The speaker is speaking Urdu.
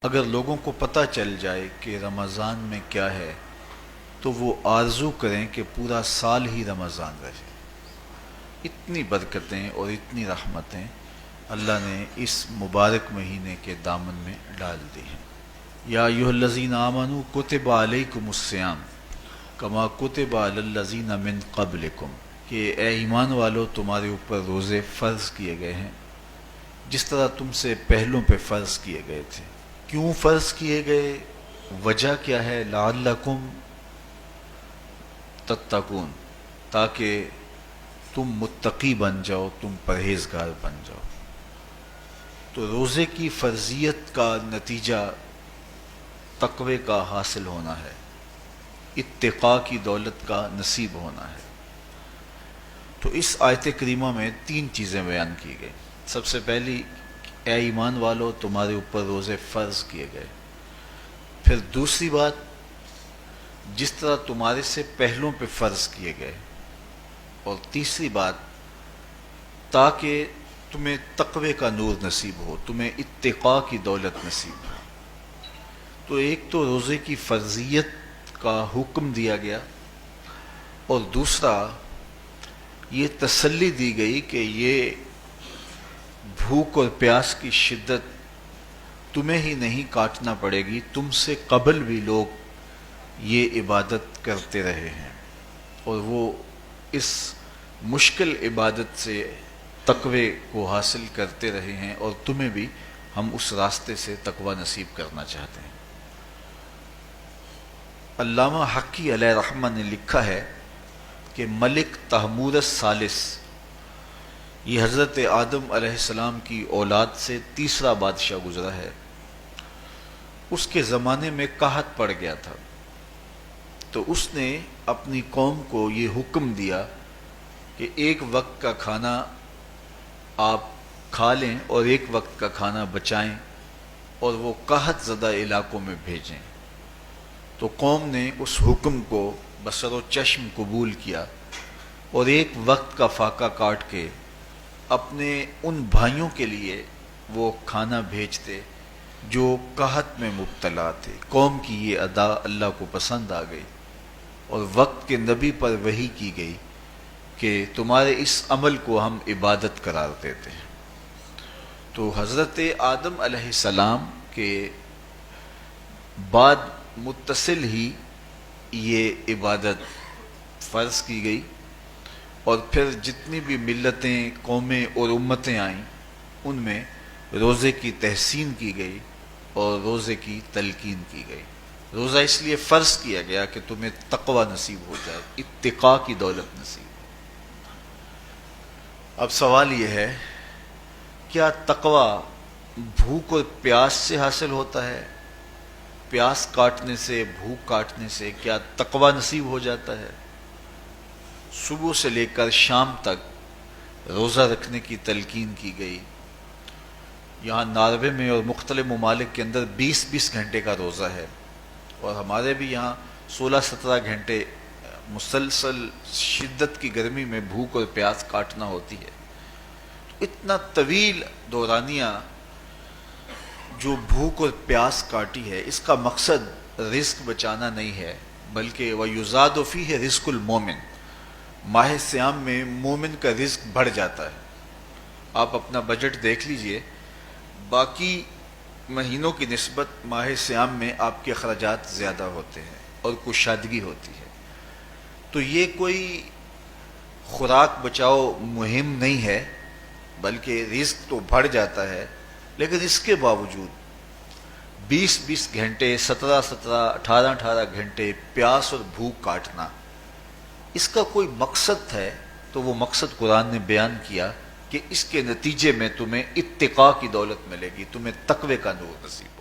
اگر لوگوں کو پتہ چل جائے کہ رمضان میں کیا ہے تو وہ آرزو کریں کہ پورا سال ہی رمضان رہے۔ اتنی برکتیں اور اتنی رحمتیں اللہ نے اس مبارک مہینے کے دامن میں ڈال دی ہیں۔ یا ایھا الذین آمنوا کتب علیکم الصیام کما کتب علی الذین من قبلکم، کہ اے ایمان والو تمہارے اوپر روزے فرض کیے گئے ہیں جس طرح تم سے پہلوں پہ فرض کیے گئے تھے۔ کیوں فرض کیے گئے؟ وجہ کیا ہے؟ لعلکم تتقون، تاکہ تم متقی بن جاؤ، تم پرہیزگار بن جاؤ۔ تو روزے کی فرضیت کا نتیجہ تقوی کا حاصل ہونا ہے، اتقاء کی دولت کا نصیب ہونا ہے۔ تو اس آیت کریمہ میں تین چیزیں بیان کی گئی۔ سب سے پہلی، اے ایمان والو تمہارے اوپر روزے فرض کیے گئے۔ پھر دوسری بات، جس طرح تمہارے سے پہلوں پہ فرض کیے گئے۔ اور تیسری بات، تاکہ تمہیں تقوی کا نور نصیب ہو، تمہیں اتقاء کی دولت نصیب ہو۔ تو ایک تو روزے کی فرضیت کا حکم دیا گیا، اور دوسرا یہ تسلی دی گئی کہ یہ بھوک اور پیاس کی شدت تمہیں ہی نہیں کاٹنا پڑے گی، تم سے قبل بھی لوگ یہ عبادت کرتے رہے ہیں، اور وہ اس مشکل عبادت سے تقوی کو حاصل کرتے رہے ہیں، اور تمہیں بھی ہم اس راستے سے تقوی نصیب کرنا چاہتے ہیں۔ علامہ حقی علیہ رحمہ نے لکھا ہے کہ ملک تحمور الثالث، یہ حضرت آدم علیہ السلام کی اولاد سے تیسرا بادشاہ گزرا ہے، اس کے زمانے میں قحط پڑ گیا تھا۔ تو اس نے اپنی قوم کو یہ حکم دیا کہ ایک وقت کا کھانا آپ کھا لیں اور ایک وقت کا کھانا بچائیں، اور وہ قحط زدہ علاقوں میں بھیجیں۔ تو قوم نے اس حکم کو بصر و چشم قبول کیا، اور ایک وقت کا فاقہ کاٹ کے اپنے ان بھائیوں کے لیے وہ کھانا بھیجتے جو قحط میں مبتلا تھے۔ قوم کی یہ ادا اللہ کو پسند آ گئی، اور وقت کے نبی پر وحی کی گئی کہ تمہارے اس عمل کو ہم عبادت قرار دیتے ہیں۔ تو حضرت آدم علیہ السلام کے بعد متصل ہی یہ عبادت فرض کی گئی، اور پھر جتنی بھی ملتیں، قومیں اور امتیں آئیں ان میں روزے کی تحسین کی گئی اور روزے کی تلقین کی گئی۔ روزہ اس لیے فرض کیا گیا کہ تمہیں تقوی نصیب ہو جائے، اتقاء کی دولت نصیب ہو۔ اب سوال یہ ہے، کیا تقوی بھوک اور پیاس سے حاصل ہوتا ہے؟ پیاس کاٹنے سے، بھوک کاٹنے سے کیا تقوی نصیب ہو جاتا ہے؟ صبح سے لے کر شام تک روزہ رکھنے کی تلقین کی گئی۔ یہاں ناروے میں اور مختلف ممالک کے اندر 20 گھنٹے کا روزہ ہے، اور ہمارے بھی یہاں 16-17 گھنٹے مسلسل شدت کی گرمی میں بھوک اور پیاس کاٹنا ہوتی ہے۔ اتنا طویل دورانیہ جو بھوک اور پیاس کاٹی ہے، اس کا مقصد رزق بچانا نہیں ہے، بلکہ وَيُزَادُ فِيهِ رِزْقُ الْمُؤْمِنِ، ماہ سیام میں مومن کا رزق بڑھ جاتا ہے۔ آپ اپنا بجٹ دیکھ لیجئے، باقی مہینوں کی نسبت ماہ سیام میں آپ کے اخراجات زیادہ ہوتے ہیں اور کشادگی ہوتی ہے۔ تو یہ کوئی خوراک بچاؤ مہم نہیں ہے، بلکہ رزق تو بڑھ جاتا ہے، لیکن اس کے باوجود 20 گھنٹے، 17 18 گھنٹے پیاس اور بھوک کاٹنا، اس کا کوئی مقصد ہے تو وہ مقصد قرآن نے بیان کیا کہ اس کے نتیجے میں تمہیں اتقاء کی دولت ملے گی، تمہیں تقوی کا نور نصیب